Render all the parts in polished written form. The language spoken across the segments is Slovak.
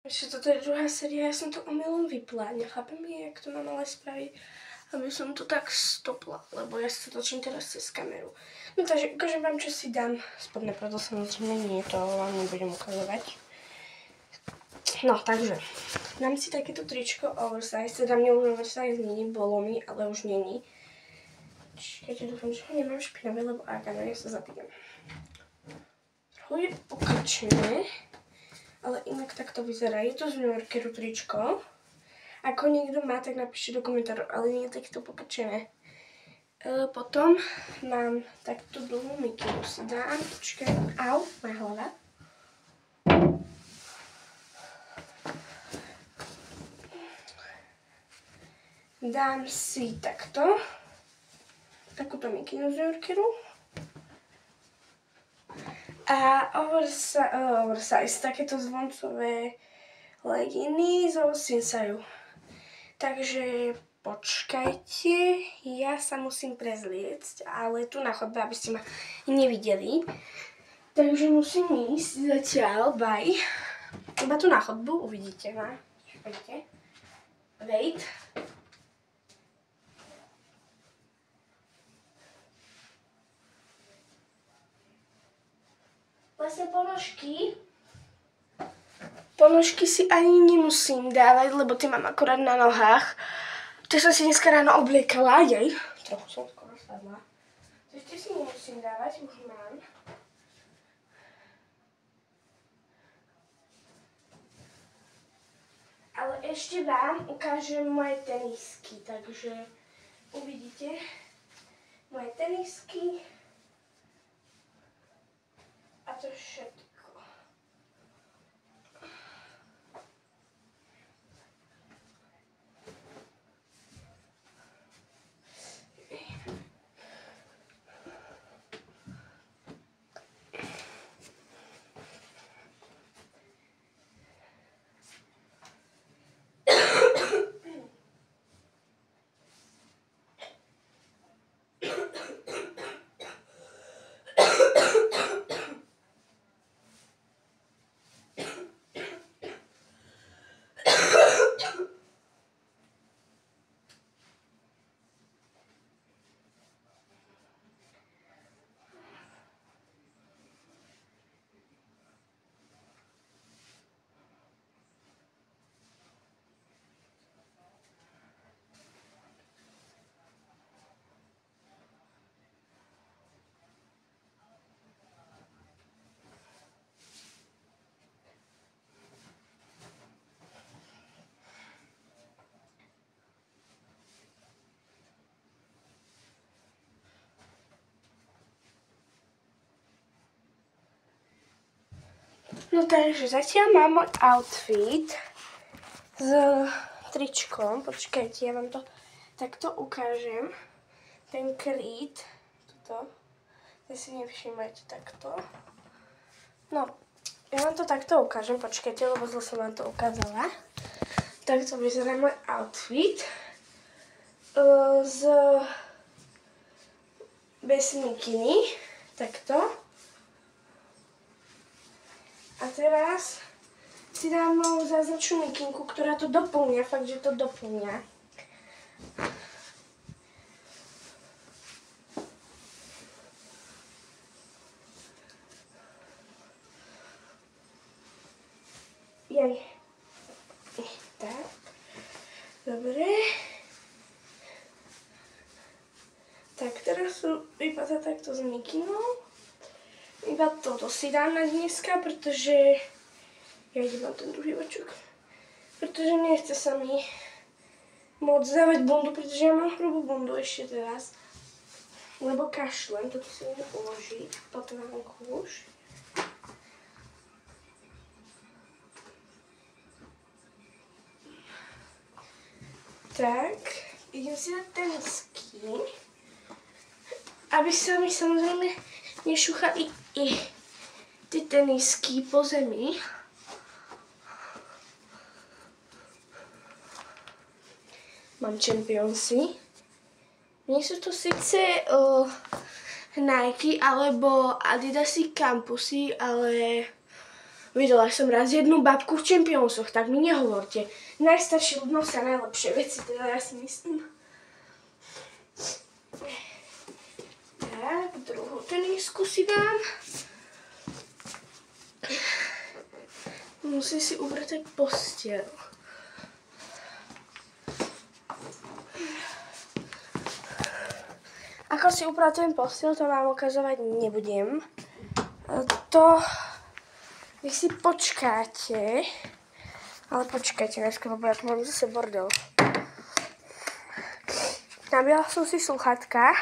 Ešte toto je druhá séria, ja som to omylom vypla. Nechápem, jak to mám ale spraviť, aby som to tak stopla, lebo ja si to točím teraz cez kameru. No takže ukážem vám, čo si dám. Spodné prádlo samozrejme nie, to vám nebudem ukazovať. No, takže, dám si takéto tričko oversize, teda mne už oversize nie, bolo mi, ale už není. Čakajte, dúfam, že ho nemám špinavé, lebo ak áno, ja sa zabijem. Trochu je pokrčené, ale inak takto vyzerá. Je to z New Yorkeru tričko. Ako niekto má, tak napíšte do komentárov, ale nie je takto pokrčené. Potom mám takto dlhú mikinu si dám. Počkaj, au, moja hlava. Dám si takúto mikinu z New Yorkeru. A oversize, takéto zvoncové leginy zo Sinsaju. Takže počkajte, ja sa musím prezliecť, ale tu na chodbe, aby ste ma nevideli. Takže musím ísť zatiaľ, bye. Iba tu na chodbu, uvidíte ma. Počkajte. Wait. Vlastne ponožky si ani nemusím dávať, lebo tie mám akorát na nohách. To som si dneska ráno obliekala, jej. Trochu som skoro spadla. To ešte si nemusím dávať, už mám. Ale ešte vám ukážem moje tenisky, takže uvidíte moje tenisky. A to všetko. No takže zatiaľ mám môj outfit s tričkom. Počkajte, ja vám to takto ukážem. Ten krít, toto, si nevšimajte takto. No, ja vám to takto ukážem, počkajte, lebo zle som vám to ukázala. Takto vyzerá môj outfit. Bez mikiny, takto. A teraz si dám moju záznačnú mikinku, ktorá to doplňa, fakt, že to doplňa. Jaj. Tak. Dobre. Tak, teraz vypadá takto s mikinou. Iba toto si dám na dneska, pretože ja idem na ten druhý očok. Pretože nechce sa mi moc dávať bundu, pretože ja mám hrubú bundu ešte teraz. Lebo kašlem, toto si idem uložiť pod vankúš. Tak, idem si dať tenisky, aby sa mi samozrejme nešúchali i ty tenisky po zemi. Mám Championsy. Nie sú to síce Nike alebo Adidasy Campusy, ale Videla som raz jednu babku v Championsoch, tak mi nehovorte. Najstaršie ľudno sa najlepšie veci, teda ja si myslím. Tak, druhú tenisku si dám. Musím si ubratať posteľ. Ako si upratujem posteľ, to vám ukazovať nebudem. To vy si počkáte. Ale počkajte dneska, lebo ja tu mám zase bordel. Nabila som si sluchatka.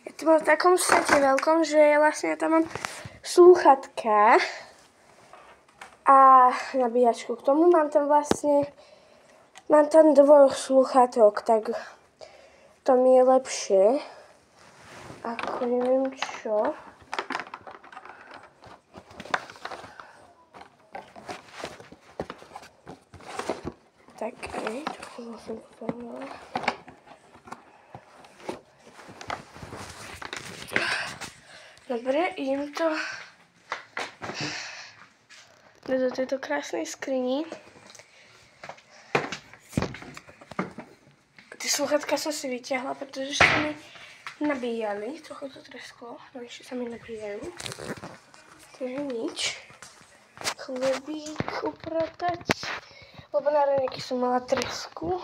Je to v takom sete veľkom, že vlastne ja tam mám sluchatka a nabíjačku. K tomu mám tam dvoch sluchatok, tak to mi je lepšie. Ako neviem čo. Tak, trochu som povedala. Dobre, idem to do tejto krásnej skrini. Tie sluchatka som si vyťahla, pretože sa mi nabíjali. Trochu to tresklo, no ešte sa mi nabíjajú. Takže nič. Chlebík upratať. Lebo na raňajky som mala tresku.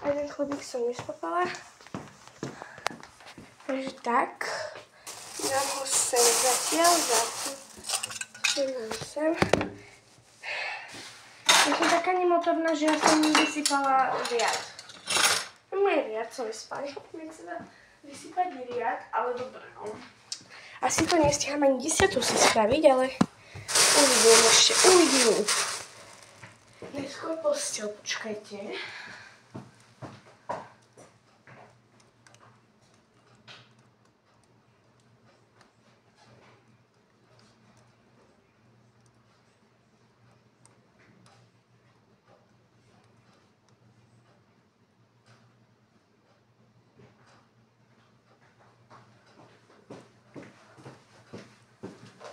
A jeden chlebík som nespapala. Takže tak. Dám ho sem zatiaľ. Sem. Ja som taká nemotorná, že ja som vysypala riad. Môj riad som vysypala. Nech sa dá vysypať riad, ale dobré. Asi to nestihám ani 10 si spraviť, ale uvidím. Neskôr posteľ, počkajte.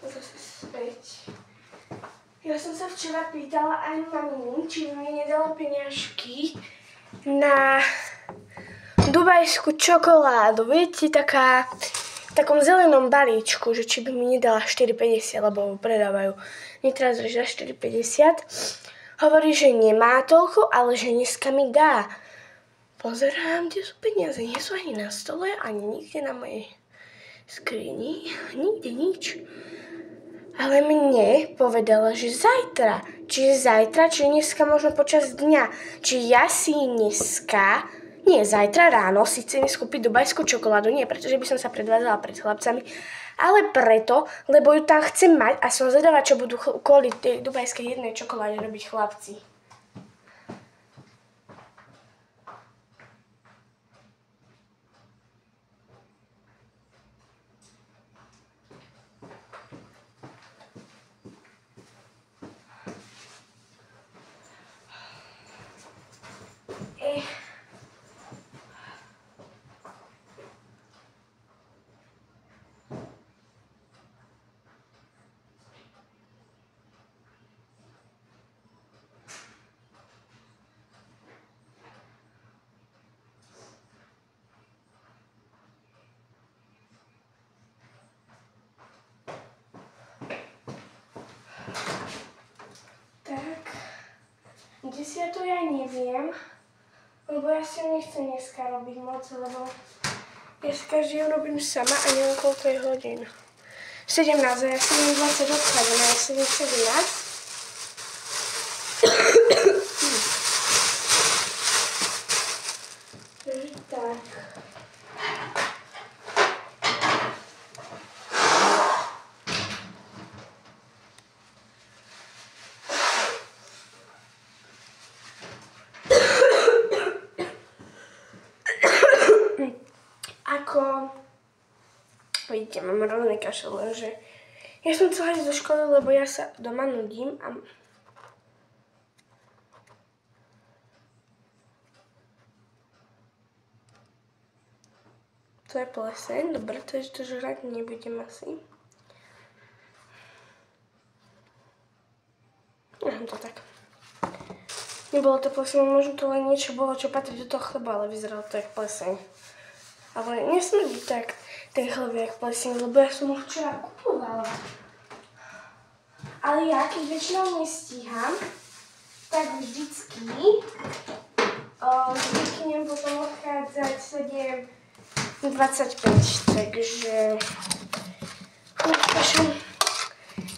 Zase späť. Ja som sa včera pýtala aj mami, či mi nedala peniažky na dubajskú čokoládu. Viete, v takom zelenom balíčku, že či by mi nedala 4,50, lebo predávajú Nitras za 4,50. Hovorí, že nemá toľko, ale že dneska mi dá. Pozerám, kde sú peniaze. Nie sú ani na stole, ani nikde na mojej skrini. Nikde nič. Ale mne povedala, že zajtra. Čiže dneska možno počas dňa. Či ja si dneska, nie zajtra ráno, si chcem skúpiť dubajskú čokoládu. Nie preto, že by som sa predvádzala pred chlapcami, ale preto, lebo ju tam chcem mať a som zvedavá, čo budú kvôli tej dubajskej jednej čokoláde robiť chlapci. Desiatu ja neviem, lebo ja si nechcem dneska robiť moc, lebo dneska žijem robím sama a neviem koľko je hodín. 17, a ja som 20 odkladená, ja som 17. Tak. Vidíte, mám rovný kašel, lenže ja som chcela ísť do školy, lebo ja sa doma nudím a to je pleseň, dobre, to žrať nebudem asi. To tak. Nebolo to pleseň, možno to len niečo bolo, čo patrí do toho chleba, ale vyzeralo to jak pleseň. Ale nesmrdí tak ten chleb jak pleseň, lebo ja som ho včera kupovala. Ale ja, keď väčšinou nestíham, tak vždycky zvyknem potom odchádzať 7:25, takže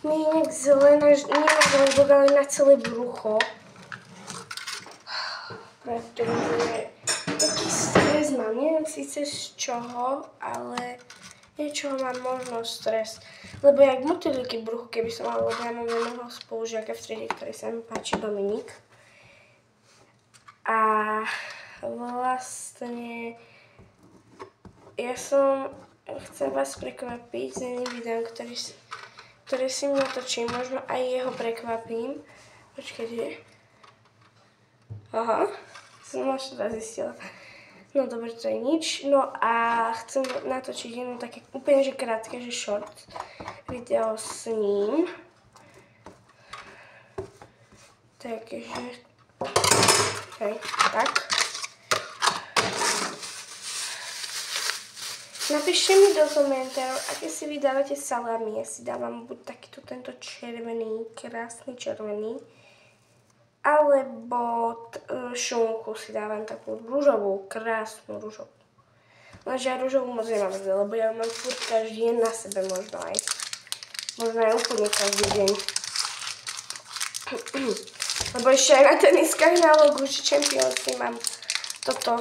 mi je nejak zle, nemám žalúdok, ale na celé brucho. Pretože taký stres mám, neviem síce z čoho, ale niečoho mám možno stres. Lebo jak motýliky v bruchu, keby som mala, lebo ja mám jedného spolužiaka v triede, ktorý sa mi páči, Dominik. A vlastne chcem vás prekvapiť s jedným videom, ktoré si mi natočím, možno aj jeho prekvapím. Počkajte. Aha, som až teda zistila. No dobre, to je nič. No a chcem natočiť jedno také úplne že krátke, že short video s ním. Takže, hej, tak. Napíšte mi do komentárov, aké si vy dávate salami. Ja si dávam buď takýto tento červený, krásny červený, alebo šunku si dávam takú ružovú, krásnu ružovú. Lenže ja ružovú moc nemám veľa, lebo ja mám furt každý deň na sebe možno aj úplne každý deň. Lebo ešte aj na teniskách na logu, že Championsy mám toto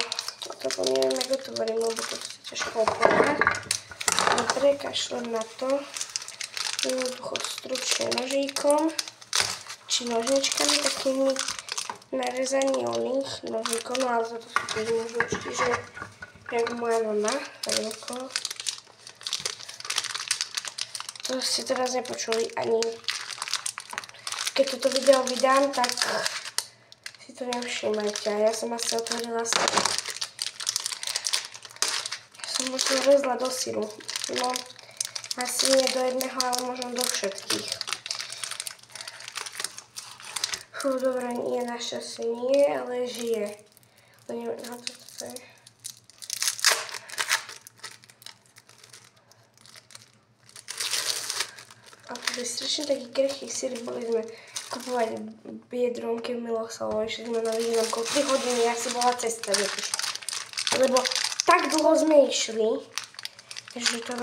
neviem, ako to hovorím, lebo toto sa ťažko opovedať. Dobre, kašlem na to. Jednoducho stručne nožíkom. Či nožničkami takými narezanými nožníkom, no ale toto sú tie nožničky, že jak moja mama, rovnako. To ste teraz nepočuli ani. Keď toto video vydám, tak si to nevšímajte. Ja som asi otvorila ja som možno rezla do syru. No, asi nie do jedného, ale možno do všetkých. Dobre, nie, našťastie nie, ale žije. To neviem, no toto je. A to je strašne taký krehký syr, boli sme kupovať Biedronke v Milosalovi, išli sme na významku 3 hodiny, asi bola cesta, lebo tak dlho sme išli, že to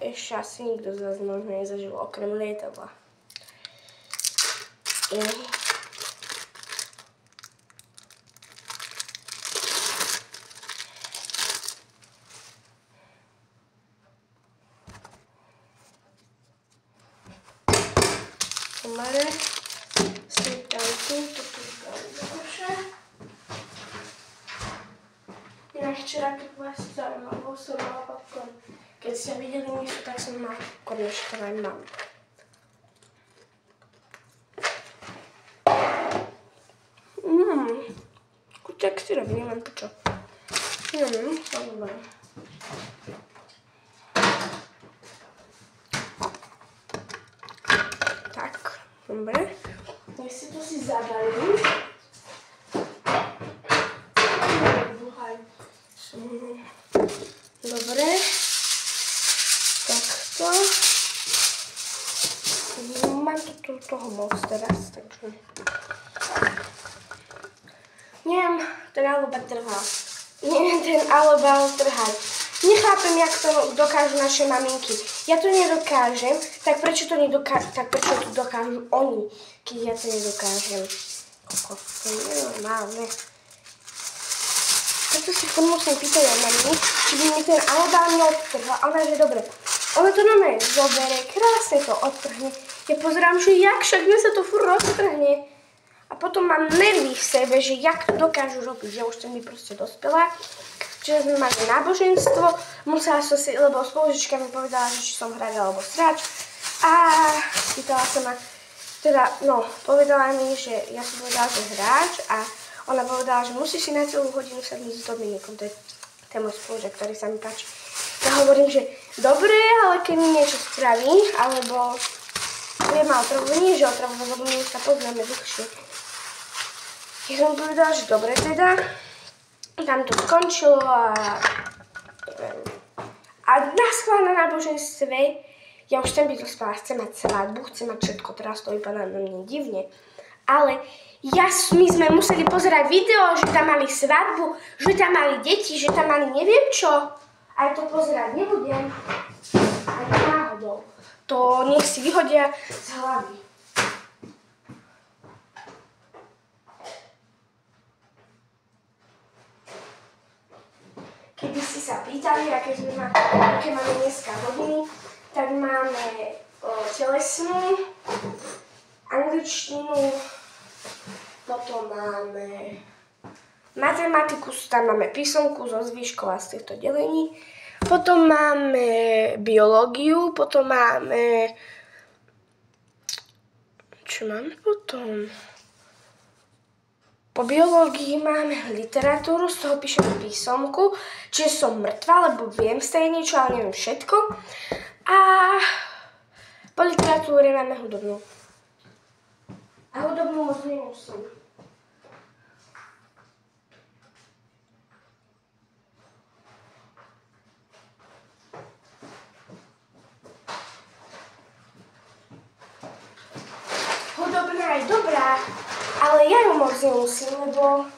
ešte asi nikto z vás možno nezažil, okrem lietadla. Tomare, smetánku, toto vybrali do koše. Inak včera, keď vás zaujímalo, som mala popcorn. Keď ste videli niečo, tak som mala popcorn, ešte aj mám. Tak si robí, nemám po čo. Dobre. Tak, dobre. Nech si to si zabalím. Dobre. Takto. Mám tu toho moc teraz, takže... Neviem ten alobal trhať. Nechápem, jak to dokážu naše maminky. Ja to nedokážem, tak prečo to dokážu oni, keď ja to nedokážem. To je normálne. Preto si furt musím pýtať aj mami, či by mi ten alobal neodtrhla. A ona, že dobre. Ona to normálne zobere, krásne to odtrhne. Ja pozerám, že jak však mi sa to furt odtrhne. A potom mám nervy v sebe, že jak to dokážu robiť, že už som mi proste dospela. Čiže sme mali náboženstvo, musela som si, lebo spolužička mi povedala, že či som hráč alebo srač. A pýtala sa ma, povedala mi, že ja som povedala, že hráč a ona povedala, že musíš si na celú hodinu sadnúť s Dominikom, to je môj spolužiak, ktorý sa mi páči. Ja hovorím, že dobre, ale keď mi niečo spraví, alebo Ja ma otravu, nie že otravu, lebo my sa poznáme dlhšie. Ja som povedala, že dobre teda. Tam to skončilo a na schvál na náboženstve ja už chcem byť dospelá, chcem mať svadbu, chcem mať všetko, teraz to vypadá na mne divne. Ale my sme museli pozerať video, že tam mali svadbu, že tam mali deti, že tam mali neviem čo. Aj to pozerať nebudem. Aj náhodou. To nech si vyhodia z hlavy. Keby ste sa pýtali, aké máme dneska hodiny, tak máme telesnú, angličtinu, potom máme matematiku, tam máme písomku zo zvýškov a z týchto delení, potom máme biológiu, potom máme... Čo máme potom? Po biológii máme literatúru, z toho píšem písomku, čiže som mŕtva, lebo viem z tej niečo, ale neviem všetko. A po literatúre máme hudobnú. A hudobnú moc nemusím. Hudobná je dobrá, ale ja ju moc nemusím, lebo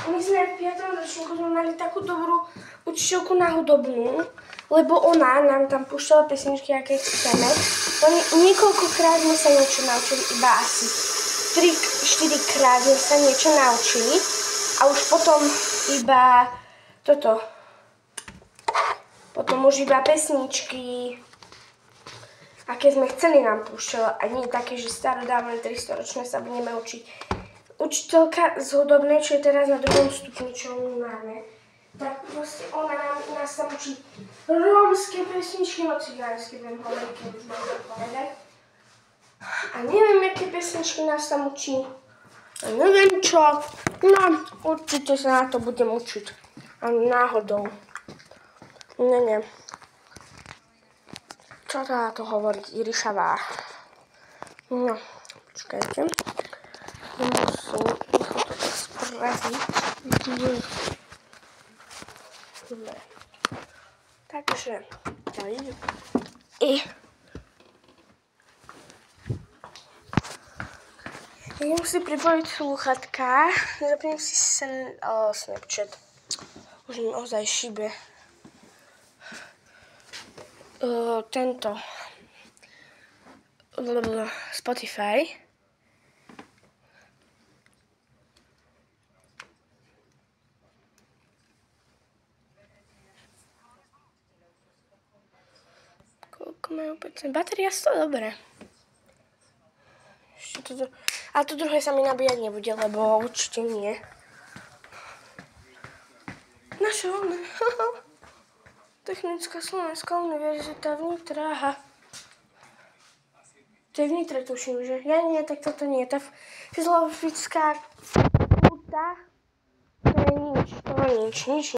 my sme v 5. ročníku mali takú dobrú učiteľku na hudobnú, lebo ona nám tam púšťala pesničky, aké chceme. Niekoľkokrát sme sa niečo naučili, iba asi 3-4 krát sme sa niečo naučili a už potom iba toto. Potom už iba pesničky, aké sme chceli nám púšťala a nie také, že starodávne 300-ročné sa budeme učiť. Učiteľka z hudobnej, čo je teraz na 2. stupni, čo my máme, tak proste ona nás tam učí rómske pesničky, no cigánske, viem hovoriť, keď už mám to povedať. A neviem, aké pesničky nás tam učí. A neviem čo. No, určite sa na to budem učiť. A náhodou. Nie. Čo teda to hovoriť? Irišavá. No, počkajte. Musím to spraviť. Dobre. Takže, idem si pripojiť slúchatka. Zapnem si Snapchat. Už mi ozaj šibe. Tento Spotify. Koľko majú 5%? Batéria 100, dobre. Ešte toto. Ale to druhé sa mi nabíjať nebude, lebo určite nie. Naša vlna. Technická Slovenská univerzita v Nitre, aha. To je v Nitre, tuším, že? Ja nie, tak toto nie. Tá filozofická fakulta, to je nič,